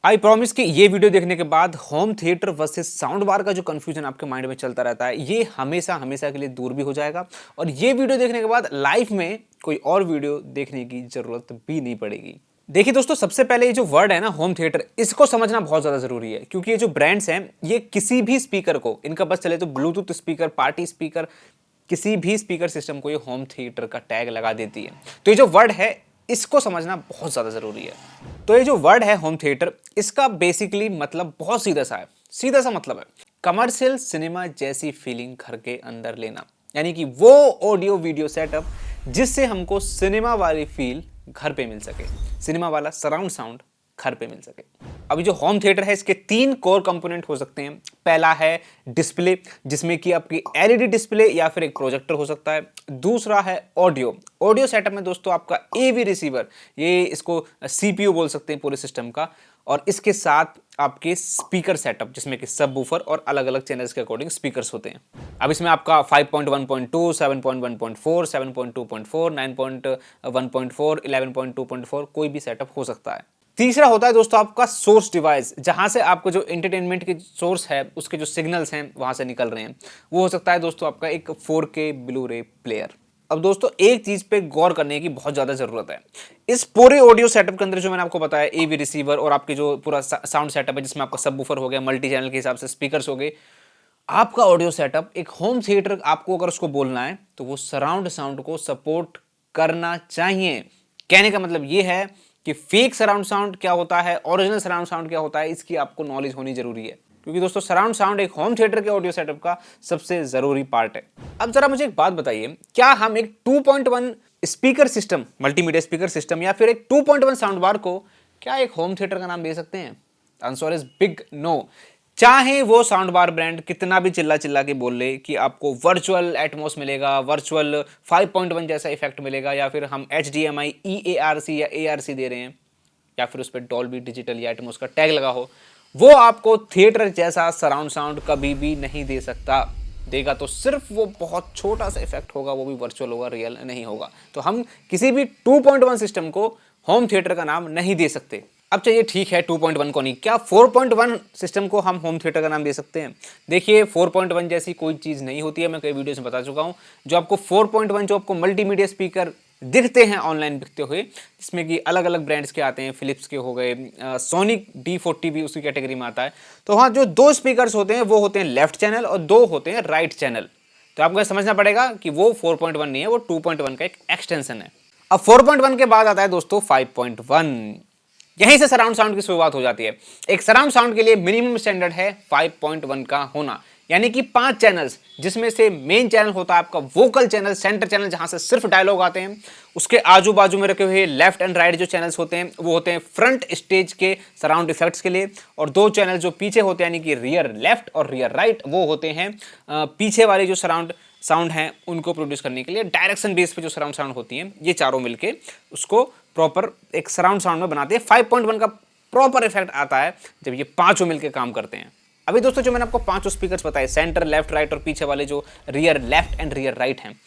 I promise कि ये video देखने के बाद home theatre versus sound bar का जो कंफ्यूजन आपके माइंड में चलता रहता है ये हमेशा हमेशा के लिए दूर भी हो जाएगा और ये वीडियो देखने के बाद लाइफ में कोई और वीडियो देखने की जरूरत भी नहीं पड़ेगी। देखिए दोस्तों, सबसे पहले ये जो वर्ड है ना होम थिएटर, इसको समझना बहुत ज्यादा जरूरी है क्योंकि ये जो ब्रांड्स हैं ये किसी भी स्पीकर को, इनका बस चले तो ब्लूटूथ स्पीकर, पार्टी स्पीकर, किसी भी स्पीकर सिस्टम को ये होम थिएटर का टैग लगा देती है। तो ये जो वर्ड है इसको समझना बहुत ज़्यादा ज़रूरी है। तो ये जो वर्ड है होम थिएटर, इसका बेसिकली मतलब बहुत सीधा सा है। सीधा सा मतलब है कमर्शियल सिनेमा जैसी फीलिंग घर के अंदर लेना, यानी कि वो ऑडियो वीडियो सेटअप जिससे हमको सिनेमा वाली फील घर पे मिल सके, सिनेमा वाला सराउंड साउंड घर पे मिल सके। अभी जो होम थिएटर है इसके 3 कोर कंपोनेंट हो सकते हैं। पहला है डिस्प्ले, जिसमें कि आपकी एलईडी डिस्प्ले या फिर एक प्रोजेक्टर हो सकता है। दूसरा है ऑडियो। ऑडियो सेटअप में दोस्तों आपका एवी रिसीवर, ये इसको सीपीयू बोल सकते हैं पूरे सिस्टम का, और इसके साथ आपके स्पीकर सेटअप जिसमें कि सबवूफर और अलग अलग चैनल्स के अकॉर्डिंग स्पीकर्स होते हैं। अब इसमें आपका 5.1.2, 7.1.4, 7.2.4, 9.1.4, 11.2.4 कोई भी सेटअप हो सकता है। तीसरा होता है दोस्तों आपका सोर्स डिवाइस, जहां से आपको जो एंटरटेनमेंट के सोर्स है उसके जो सिग्नल्स हैं वहां से निकल रहे हैं। वो हो सकता है दोस्तों आपका एक 4K ब्लू रे प्लेयर। अब दोस्तों एक चीज पे गौर करने की बहुत ज्यादा जरूरत है। इस पूरे ऑडियो सेटअप के अंदर जो मैंने आपको बताया, एवी रिसीवर और आपके जो पूरा साउंड सेटअप है जिसमें आपका सबवूफर हो गया, मल्टी चैनल के हिसाब से स्पीकर्स हो गए, आपका ऑडियो सेटअप एक होम थिएटर आपको अगर उसको बोलना है तो वो सराउंड साउंड को सपोर्ट करना चाहिए। कहने का मतलब ये है कि फेक सराउंड साउंड क्या होता है, ओरिजिनल सराउंड साउंड क्या होता है, इसकी आपको नॉलेज होनी जरूरी है क्योंकि दोस्तों सराउंड साउंड एक होम थिएटर के ऑडियो सेटअप का सबसे जरूरी पार्ट है। अब जरा मुझे एक बात बताइए, क्या हम एक 2.1 speaker system, multimedia speaker system या फिर एक 2.1 साउंड बार को क्या एक होम थिएटर का नाम दे सकते हैं? Answer is big no. चाहे वो साउंड बार ब्रांड कितना भी चिल्ला चिल्ला के बोल ले कि आपको वर्चुअल एटमॉस मिलेगा, वर्चुअल 5.1 जैसा इफेक्ट मिलेगा, या फिर हम HDMI EARC या ARC दे रहे हैं, या फिर उस पर डॉल्बी डिजिटल या एटमॉस का टैग लगा हो, वो आपको थिएटर जैसा सराउंड साउंड कभी भी नहीं दे सकता। देगा तो सिर्फ वो बहुत छोटा सा इफेक्ट होगा, वो भी वर्चुअल होगा, रियल नहीं होगा। तो हम किसी भी 2.1 सिस्टम को होम थिएटर का नाम नहीं दे सकते। अब चाहिए ठीक है 2.1 को नहीं, क्या 4.1 सिस्टम को हम होम थिएटर का नाम दे सकते हैं? देखिए 4.1 जैसी कोई चीज़ नहीं होती है, मैं कई वीडियोस में बता चुका हूँ। जो आपको 4.1 जो आपको मल्टीमीडिया स्पीकर दिखते हैं ऑनलाइन बिकते हुए, जिसमें कि अलग अलग ब्रांड्स के आते हैं, फिलिप्स के हो गए, सोनी D40 भी उसी कैटेगरी में आता है। तो हाँ, जो 2 स्पीकर्स होते हैं वो होते हैं लेफ्ट चैनल और 2 होते हैं राइट चैनल। तो आपको समझना पड़ेगा कि वो 4.1 नहीं है, वो 2.1 का एक एक्सटेंशन है। अब 4.1 के बाद आता है दोस्तों 5.1। यहीं से सराउंड साउंड की शुरुआत हो जाती है। एक सराउंड साउंड के लिए मिनिमम स्टैंडर्ड है 5.1 का होना, यानी कि 5 चैनल्स, जिसमें से मेन चैनल होता है आपका वोकल चैनल, सेंटर चैनल जहां से सिर्फ डायलॉग आते हैं। उसके आजू बाजू में रखे हुए लेफ्ट एंड राइट जो चैनल्स होते हैं वो होते हैं फ्रंट स्टेज के सराउंड इफेक्ट्स के लिए, और 2 चैनल जो पीछे होते हैं यानी कि रियर लेफ्ट और रियर राइट, वो होते हैं पीछे वाले जो सराउंड साउंड हैं उनको प्रोड्यूस करने के लिए। डायरेक्शन बेस पे जो सराउंड साउंड होती हैं ये चारों मिलके उसको प्रॉपर एक सराउंड साउंड में बनाते हैं। 5.1 का प्रॉपर इफेक्ट आता है जब ये पांचों मिलके काम करते हैं। अभी दोस्तों जो मैंने आपको 5 स्पीकर्स बताए, सेंटर, लेफ्ट, राइट और पीछे वाले जो rear left and rear right हैं,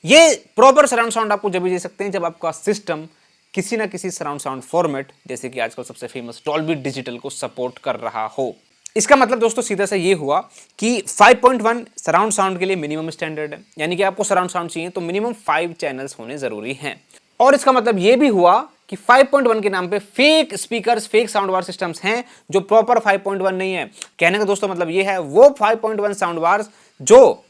ये प्रॉपर सराउंड साउंड आपको जब भी दे सकते हैं जब आपका सिस्टम किसी ना किसी सराउंड साउंड फॉर्मेट, जैसे कि आजकल सबसे फेमस डॉल्बी डिजिटल को सपोर्ट कर रहा हो। इसका मतलब दोस्तों सीधा सा ये हुआ कि 5.1 सराउंड साउंड के लिए मिनिमम स्टैंडर्ड है, यानी कि आपको सराउंड साउंड चाहिए तो मिनिमम 5 चैनल्स होने जरूरी हैं। और इसका मतलब ये भी हुआ कि 5.1 के नाम पे fake speakers, fake sound bar systems हैं जो प्रॉपर 5.1 नहीं है। कहने का दोस्तों मतलब ये है वो 5.1 साउंड बार्स जो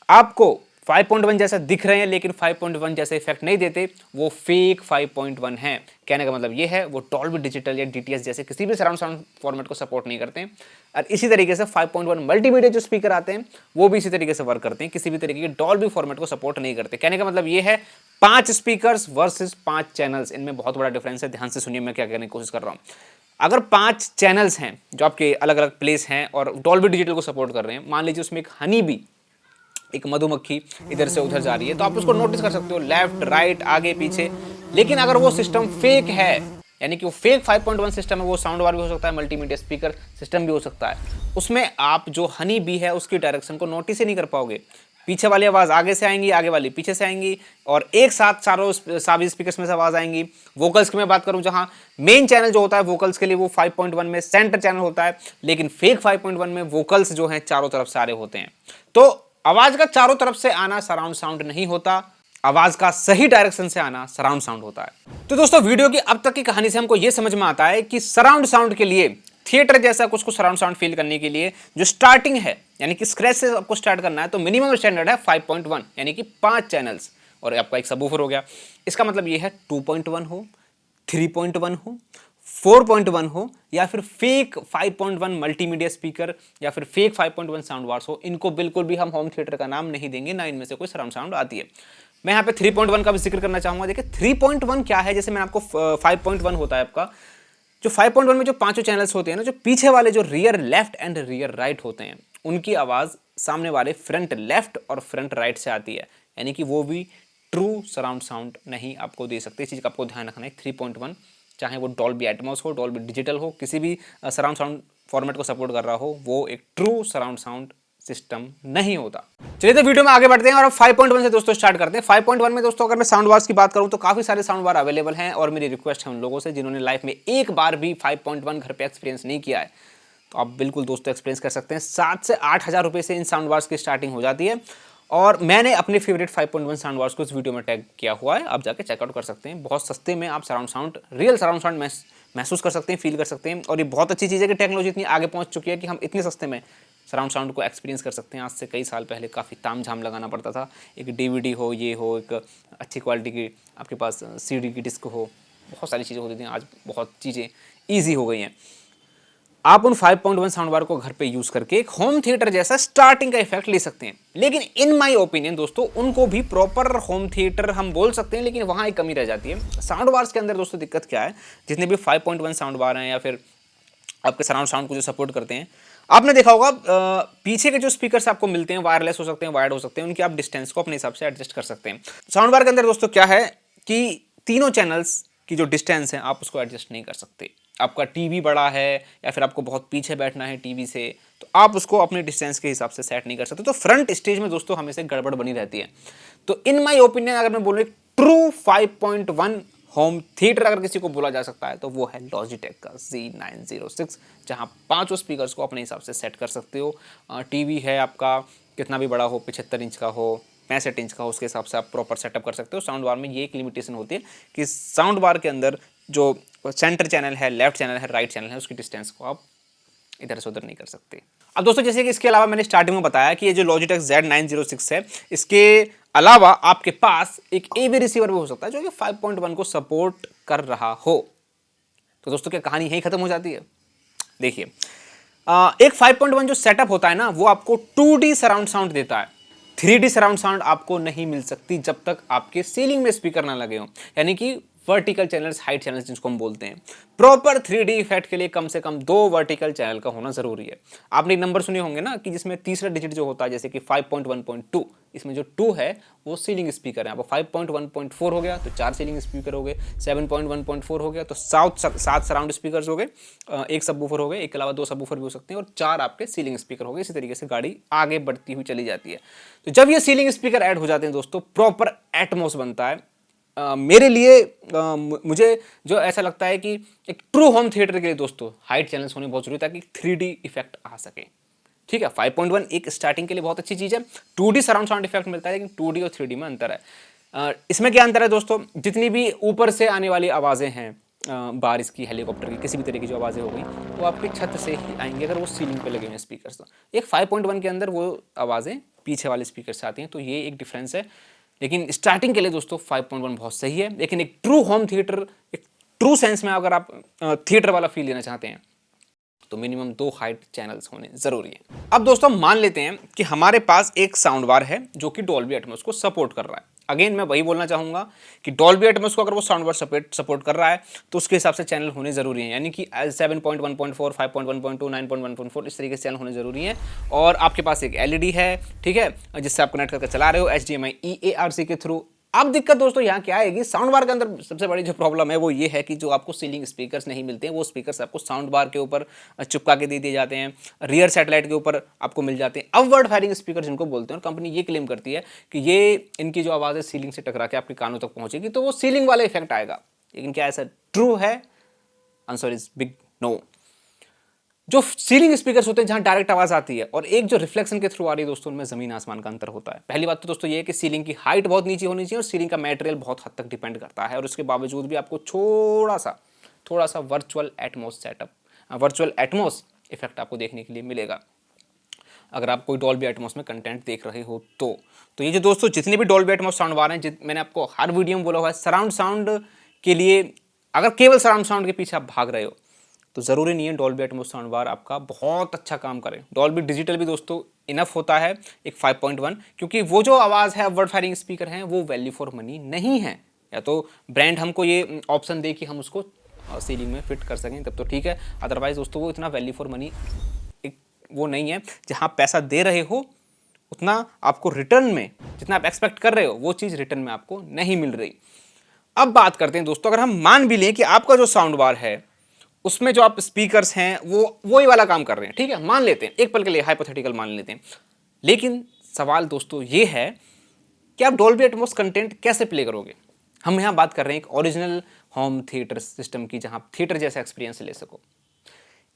आपको 5.1 जैसा दिख रहे हैं लेकिन 5.1 जैसा इफेक्ट नहीं देते, वो फेक 5.1 है। कहने का मतलब ये है वो डॉल्बी डिजिटल या DTS जैसे किसी भी सराउंड साउंड फॉर्मेट को सपोर्ट नहीं करते हैं। और इसी तरीके से 5.1 मल्टीमीडिया जो स्पीकर आते हैं वो भी इसी तरीके से वर्क करते हैं, किसी भी तरीके के डॉल्बी फॉर्मेट को सपोर्ट नहीं करते। कहने का मतलब ये है 5 स्पीकर्स वर्सेस 5 चैनल्स, इनमें बहुत बड़ा डिफरेंस है। ध्यान से सुनिए मैं क्या कहने की कोशिश कर रहा हूँ। अगर 5 चैनल्स हैं जो आपके अलग अलग प्लेस हैं और डॉल्बी डिजिटल को सपोर्ट कर रहे हैं, मान लीजिए उसमें एक हनी बी, एक मधुमक्खी इधर से उधर जा रही है, तो आप उसको नोटिस कर सकते हो लेफ्ट राइट आगे पीछे। लेकिन अगर वो सिस्टम फेक है, यानी कि वो फेक 5.1 सिस्टम है, वो साउंड बार भी हो सकता है, मल्टीमीडिया स्पीकर सिस्टम भी हो सकता है, उसमें आप जो हनी बी है उसकी डायरेक्शन को नोटिस ही नहीं कर पाओगे। पीछे वाली आवाज़ आगे से आएंगी, आगे वाली पीछे से आएंगी, और एक साथ चारों सभी स्पीकर्स में से आवाज़ आएंगी। वोकल्स की मैं बात करूं, जहां मेन चैनल जो होता है वोकल्स के लिए वो 5.1 में सेंटर चैनल होता है, लेकिन फेक 5.1 में वोकल्स जो हैं चारों तरफ से आ रहे होते हैं। तो आवाज़ का चारों तरफ से आना सराउंड साउंड नहीं होता, आवाज़ का सही डायरेक्शन से आना सराउंड साउंड होता है। तो दोस्तों, वीडियो की अब तक की कहानी से हमको यह समझ में आता है कि सराउंड साउंड के लिए, थिएटर जैसा कुछ को सराउंड साउंड फील करने के लिए जो स्टार्टिंग है, यानी कि स्क्रैच से आपको स्टार्ट करना है, तो मिनिमम स्टैंडर्ड है 5.1, यानी कि 5 चैनल्स, और आपका एक सबवूफर हो गया। इसका मतलब ये है 2.1 हो, 3.1 हो, 4.1 हो, या फिर फेक 5.1 मल्टीमीडिया स्पीकर, या फिर फेक 5.1 साउंड बार्स हो, इनको बिल्कुल भी हम होम थिएटर का नाम नहीं देंगे, ना इनमें से कोई सराउंड साउंड आती है। मैं यहाँ पे 3.1 का भी जिक्र करना चाहूंगा। देखिए 3.1 क्या है, जैसे मैंने आपको 5.1 होता है आपका, जो 5.1 में जो पांचों चैनल्स होते हैं ना, जो पीछे वाले जो rear left and rear right होते हैं, उनकी आवाज सामने वाले फ्रंट लेफ्ट और फ्रंट राइट से आती है, यानी कि वो भी ट्रू सराउंड साउंड नहीं आपको दे सकते। इस चीज का आपको ध्यान रखना है। 3.1 चाहे वो डॉल्बी एटमॉस हो, डॉल्बी डिजिटल हो, किसी भी सराउंड साउंड फॉर्मेट को सपोर्ट कर रहा हो, वो एक ट्रू सराउंड साउंड सिस्टम नहीं होता। चलिए तो वीडियो में आगे बढ़ते हैं और अब 5.1 से दोस्तों स्टार्ट करते हैं। 5.1 में दोस्तों अगर मैं साउंड बार्स की बात करूं तो काफी सारे साउंड बार अवेलेबल हैं, और मेरी रिक्वेस्ट है उन लोगों से जिन्होंने लाइफ में एक बार भी 5.1 घर पे एक्सपीरियंस नहीं किया है, तो आप बिल्कुल दोस्तों एक्सपीरियंस कर सकते हैं। 7 से 8 हज़ार रुपये से इन साउंड बार्स की स्टार्टिंग हो जाती है, और मैंने अपने फेवरेट 5.1 साउंड बार्स को इस वीडियो में टैग किया हुआ है, आप जाके चेकआउट कर सकते हैं। बहुत सस्ते में आप surround sound, real surround sound महसूस कर सकते हैं, फील कर सकते हैं। और ये बहुत अच्छी चीज़ है कि टेक्नोलॉजी इतनी आगे पहुंच चुकी है कि हम इतने सस्ते में सराउंड साउंड को एक्सपीरियंस कर सकते हैं। आज से कई साल पहले काफ़ी तामझाम लगाना पड़ता था, एक डीवीडी हो, ये हो, एक अच्छी क्वालिटी की आपके पास सीडी की डिस्क हो, बहुत सारी चीज़ें होती थी। आज बहुत चीज़ें ईजी हो गई हैं। आप उन 5.1 साउंड बार को घर पे यूज़ करके एक होम थिएटर जैसा स्टार्टिंग का इफेक्ट ले सकते हैं। लेकिन इन माय ओपिनियन दोस्तों, उनको भी प्रॉपर होम थिएटर हम बोल सकते हैं, लेकिन वहाँ एक कमी रह जाती है। साउंड बार्स के अंदर दोस्तों दिक्कत क्या है, जितने भी 5.1 साउंड बार हैं या फिर आपके सराउंड साउंड को जो सपोर्ट करते हैं, आपने देखा होगा पीछे के जो स्पीकर्स आपको मिलते हैं, वायरलेस हो सकते हैं, वायर्ड हो सकते हैं, उनकी आप डिस्टेंस को अपने हिसाब से एडजस्ट कर सकते हैं। साउंड बार के अंदर दोस्तों क्या है कि तीनों चैनल्स की जो डिस्टेंस है आप उसको एडजस्ट नहीं कर सकते। आपका टीवी बड़ा है या फिर आपको बहुत पीछे बैठना है टीवी से, तो आप उसको अपने डिस्टेंस के हिसाब से सेट नहीं कर सकते। तो फ्रंट स्टेज में दोस्तों हमेशा गड़बड़ बनी रहती है। तो इन माय ओपिनियन अगर मैं बोलूँ ट्रू 5.1 होम थिएटर अगर किसी को बोला जा सकता है तो वो है लॉजिटेक का Z906, जहां पांचों स्पीकर्स को अपने हिसाब से सेट कर सकते हो। टीवी है आपका कितना भी बड़ा हो, 75 इंच का हो, 65 इंच का हो, उसके हिसाब से आप प्रॉपर सेटअप कर सकते हो। साउंड बार में ये एक लिमिटेशन होती है कि साउंड बार के अंदर जो सेंटर चैनल है, लेफ्ट चैनल है, राइट चैनल है, उसकी डिस्टेंस को आप इधर से उधर नहीं कर सकते। अब दोस्तों जैसे कि इसके अलावा मैंने स्टार्टिंग में बताया कि ये जो लॉजिटेक Z906 है, इसके अलावा आपके पास एक AV रिसीवर भी हो सकता है जो कि 5.1 को सपोर्ट कर रहा हो। तो दोस्तों क्या कहानी यहीं खत्म हो जाती है? देखिए एक 5.1 जो सेटअप होता है ना, वो आपको 2D सराउंड साउंड देता है। 3D सराउंड साउंड आपको नहीं मिल सकती जब तक आपके सीलिंग में स्पीकर ना लगे हो, यानी कि वर्टिकल चैनल्स, हाइट चैनल्स जिनको हम बोलते हैं। प्रॉपर 3D इफेक्ट के लिए कम से कम 2 वर्टिकल चैनल का होना जरूरी है। आपने एक नंबर सुने होंगे ना कि जिसमें तीसरा डिजिट जो होता है, जैसे कि 5.1.2, इसमें जो 2 है वो सीलिंग स्पीकर है। अब 5.1.4 हो गया तो 4 सीलिंग स्पीकर हो गए, 7.1.4 हो गया तो 7 सराउंड स्पीकर हो गए, एक सबवूफर हो गए, एक के अलावा 2 सबवूफर भी हो सकते हैं, और 4 आपके सीलिंग स्पीकर हो गए। इसी तरीके से गाड़ी आगे बढ़ती हुई चली जाती है। तो जब ये सीलिंग स्पीकर ऐड हो जाते हैं दोस्तों, प्रॉपर एटमॉस बनता है। मेरे लिए मुझे जो ऐसा लगता है कि एक ट्रू होम थिएटर के लिए दोस्तों हाइट चैनल्स होने बहुत जरूरी है, ताकि 3D इफेक्ट आ सके। ठीक है, 5.1 एक स्टार्टिंग के लिए बहुत अच्छी चीज़ है। 2D सराउंड साउंड इफेक्ट मिलता है, लेकिन 2D और 3D में अंतर है। इसमें क्या अंतर है दोस्तों, जितनी भी ऊपर से आने वाली आवाज़ें हैं, बारिश की, हेलीकॉप्टर की, किसी भी तरह की जो आवाज़ें हो गई, वो आपकी छत से ही आएंगी अगर वो सीलिंग पे लगे हुए हैं स्पीकर। तो एक 5.1 के अंदर वो आवाज़ें पीछे वाले स्पीकर से आती हैं, तो ये एक डिफरेंस है। लेकिन स्टार्टिंग के लिए दोस्तों 5.1 बहुत सही है। लेकिन एक ट्रू होम थिएटर, एक ट्रू सेंस में अगर आप थिएटर वाला फील लेना चाहते हैं तो मिनिमम 2 हाइट चैनल्स होने जरूरी है। अब दोस्तों मान लेते हैं कि हमारे पास एक साउंड बार है जो कि डॉल्बी एटमॉस को सपोर्ट कर रहा है। अगेन मैं वही बोलना चाहूंगा कि डॉल्बी एटमॉस को अगर वो साउंड बार सपोर्ट कर रहा है तो उसके हिसाब से चैनल होने जरूरी है, यानी कि 7.1.4, 5.1.2, 9.1.4 इस तरीके से चैनल होने जरूरी है। और आपके पास एक LED है, ठीक है, जिससे आप कनेक्ट करके चला रहे हो HDMI EARC के थ्रू। अब दिक्कत दोस्तों यहाँ क्या आएगी, साउंड बार के अंदर सबसे बड़ी जो प्रॉब्लम है वो ये है कि जो आपको सीलिंग स्पीकर्स नहीं मिलते हैं, वो स्पीकर्स आपको साउंड बार के ऊपर चिपका के दे दिए जाते हैं, रियर सैटेलाइट के ऊपर आपको मिल जाते हैं, अपवर्ड फायरिंग स्पीकर जिनको बोलते हैं। और कंपनी ये क्लेम करती है कि ये इनकी जो आवाज़ है सीलिंग से टकरा के आपके कानों तक पहुंचेगी, तो वो सीलिंग वाला इफेक्ट आएगा। लेकिन क्या ऐसा ट्रू है? Answer is big no. जो सीलिंग स्पीकर्स होते हैं जहां डायरेक्ट आवाज आती है और एक जो रिफ्लेक्शन के थ्रू आ रही है दोस्तों, उनमें जमीन आसमान का अंतर होता है। पहली बात तो दोस्तों ये है कि सीलिंग की हाइट बहुत नीचे होनी चाहिए और सीलिंग का मटेरियल बहुत हद तक डिपेंड करता है, और उसके बावजूद भी आपको थोड़ा सा वर्चुअल एटमॉस इफेक्ट आपको देखने के लिए मिलेगा अगर आप कोई डॉल्बी एटमॉस में कंटेंट देख रहे हो तो ये जो दोस्तों जितने भी डॉल्बी एटमॉस साउंड बार हैं, मैंने आपको हर वीडियो में बोला हुआ है, सराउंड साउंड के लिए अगर केवल सराउंड साउंड के पीछे आप भाग रहे हो तो ज़रूरी नहीं है डॉल्बी एटमॉस साउंड बार आपका बहुत अच्छा काम करे। डॉल्बी डिजिटल भी दोस्तों इनफ होता है एक 5.1, क्योंकि वो जो आवाज़ है अपवर्ड फायरिंग स्पीकर हैं वो वैल्यू फॉर मनी नहीं है। या तो ब्रांड हमको ये ऑप्शन दे कि हम उसको सीलिंग में फिट कर सकें तब तो ठीक है, अदरवाइज दोस्तों वो इतना वैल्यू फॉर मनी वो नहीं है। जहाँ पैसा दे रहे हो उतना आपको रिटर्न में, जितना आप एक्सपेक्ट कर रहे हो वो चीज़ रिटर्न में आपको नहीं मिल रही। अब बात करते हैं दोस्तों, अगर हम मान भी लें कि आपका जो साउंड बार है उसमें जो आप स्पीकर्स हैं वो ही वाला काम कर रहे हैं, ठीक है, मान लेते हैं एक पल के लिए, हाइपोथेटिकल मान लेते हैं। लेकिन सवाल दोस्तों ये है कि आप डॉल्बी एटमॉस कंटेंट कैसे प्ले करोगे। हम यहाँ बात कर रहे हैं एक ओरिजिनल होम थिएटर सिस्टम की, जहाँ थिएटर जैसा एक्सपीरियंस ले सको।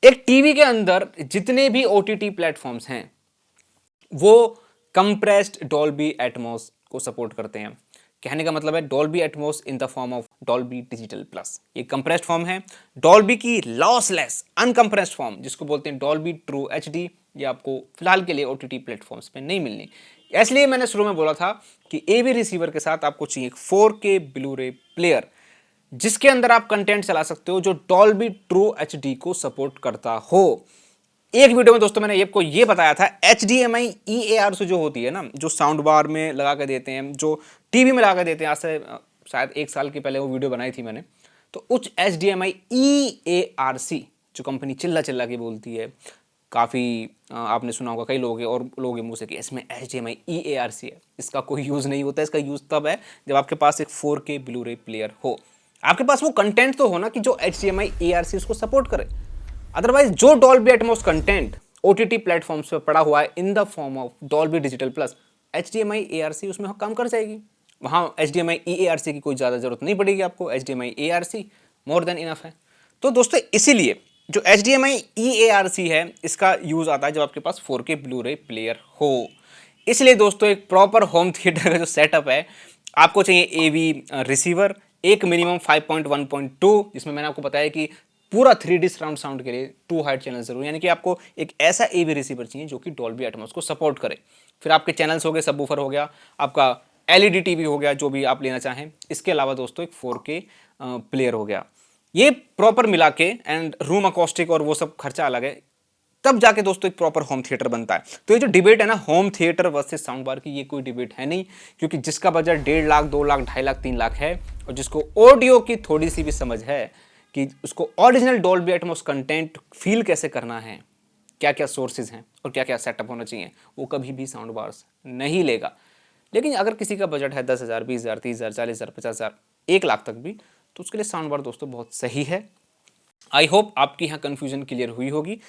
एक टीवी के अंदर जितने भी OTT प्लेटफॉर्म्स हैं वो कंप्रेस्ड डॉल्बी एटमॉस को सपोर्ट करते हैं। कहने का मतलब है Dolby Atmos in the form of Dolby digital plus. ये कंप्रेस्ड फॉर्म है। डॉल्बी की लॉसलेस अनकंप्रेस्ड फॉर्म जिसको बोलते हैं डॉल्बी ट्रू HD, ये आपको फिलहाल के लिए OTT प्लेटफॉर्म्स पे नहीं मिलनी। इसलिए मैंने शुरू में बोला था कि AV रिसीवर के साथ आपको चाहिए 4K ब्लू-रे प्लेयर जिसके अंदर आप कंटेंट चला सकते हो जो डॉल्बी ट्रू HD को सपोर्ट करता हो। एक वीडियो में दोस्तों मैंने आपको ये बताया था HDMI EARC जो होती है ना, जो साउंड बार में लगा के देते हैं, जो टीवी में लगा के देते हैं, आज से शायद 1 साल के पहले वो वीडियो बनाई थी मैंने। तो उस HDMI EARC जो कंपनी चिल्ला के बोलती है, काफ़ी आपने सुना होगा कई लोग और लोगों के मुँह से कि इसमें HDMI EARC है, इसका कोई यूज़ नहीं होता। इसका यूज़ तब है जब आपके पास एक 4K ब्लू-रे प्लेयर हो, आपके पास वो कंटेंट तो हो ना कि जो HDMI EARC उसको सपोर्ट करे। अदरवाइज जो Dolby Atmos content OTT platforms पे पड़ा हुआ है in the form of Dolby digital plus, HDMI EARC उसमें काम कर जाएगी। वहाँ HDMI EARC की कोई ज़्यादा जरूरत नहीं पड़ेगी आपको, HDMI EARC more than enough है। तो दोस्तों इसीलिए जो HDMI EARC है इसका यूज़ आता है जब आपके पास 4K ब्लू-रे प्लेयर हो। इसलिए दोस्तों एक प्रॉपर होम थिएटर का जो सेटअप है, आपको चाहिए AV रिसीवर, एक मिनिमम 5.1.2, जिसमें मैंने आपको बताया कि पूरा 3D सराउंड साउंड के लिए 2 हाइट चैनल जरूर, यानी कि आपको एक ऐसा AV रिसीवर चाहिए जो कि डॉल्बी एटमॉस को सपोर्ट करे। फिर आपके चैनल्स हो गए, सबवूफर हो गया, आपका LED TV हो गया, जो भी आप लेना चाहें। इसके अलावा दोस्तों एक 4K प्लेयर हो गया। ये प्रॉपर मिला के एंड रूम अकॉस्टिक और वो सब खर्चा अलग है, तब जाके दोस्तों एक प्रॉपर होम थिएटर बनता है। तो ये जो डिबेट है ना home theatre versus sound bar की, ये कोई डिबेट है नहीं, क्योंकि जिसका बजट 1.5 लाख 2 लाख 2.5 लाख 3 लाख है और जिसको ऑडियो की थोड़ी सी भी समझ है कि उसको original Dolby Atmos content feel कैसे करना है, क्या क्या सोर्सेज हैं और क्या क्या सेटअप होना चाहिए, वो कभी भी साउंड बार्स नहीं लेगा। लेकिन अगर किसी का बजट है 10,000 20,000 30,000 40,000 50,000 1 लाख तक भी, तो उसके लिए साउंड बार दोस्तों बहुत सही है। आई होप आपकी यहाँ कन्फ्यूजन क्लियर हुई होगी।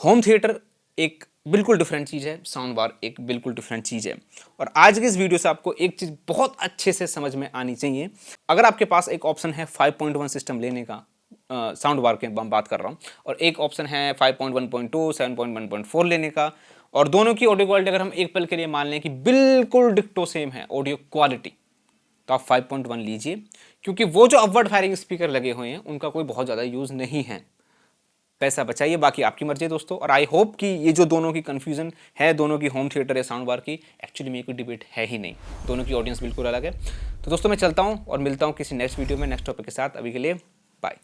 होम थिएटर एक बिल्कुल डिफरेंट चीज़ है, साउंड बार एक बिल्कुल डिफरेंट चीज़ है। और आज के इस वीडियो से आपको एक चीज़ बहुत अच्छे से समझ में आनी चाहिए। अगर आपके पास एक ऑप्शन है 5.1 सिस्टम लेने का, साउंड बार के बात कर रहा हूँ, और एक ऑप्शन है 5.1.2 7.1.4 लेने का, और दोनों की ऑडियो क्वालिटी अगर हम एक पल के लिए मान लें कि बिल्कुल डिक्टो सेम है ऑडियो क्वालिटी, तो आप 5.1 लीजिए, क्योंकि वो जो अपवर्ड फायरिंग स्पीकर लगे हुए हैं उनका कोई बहुत ज़्यादा यूज़ नहीं है। पैसा बचाइए, बाकी आपकी मर्जी है दोस्तों। और आई होप कि ये जो दोनों की कन्फ्यूजन है, दोनों की होम थिएटर या साउंड बार की, एक्चुअली में कोई डिबेट है ही नहीं, दोनों की ऑडियंस बिल्कुल अलग है। तो दोस्तों मैं चलता हूँ और मिलता हूँ किसी नेक्स्ट वीडियो में नेक्स्ट टॉपिक के साथ। अभी के लिए बाय।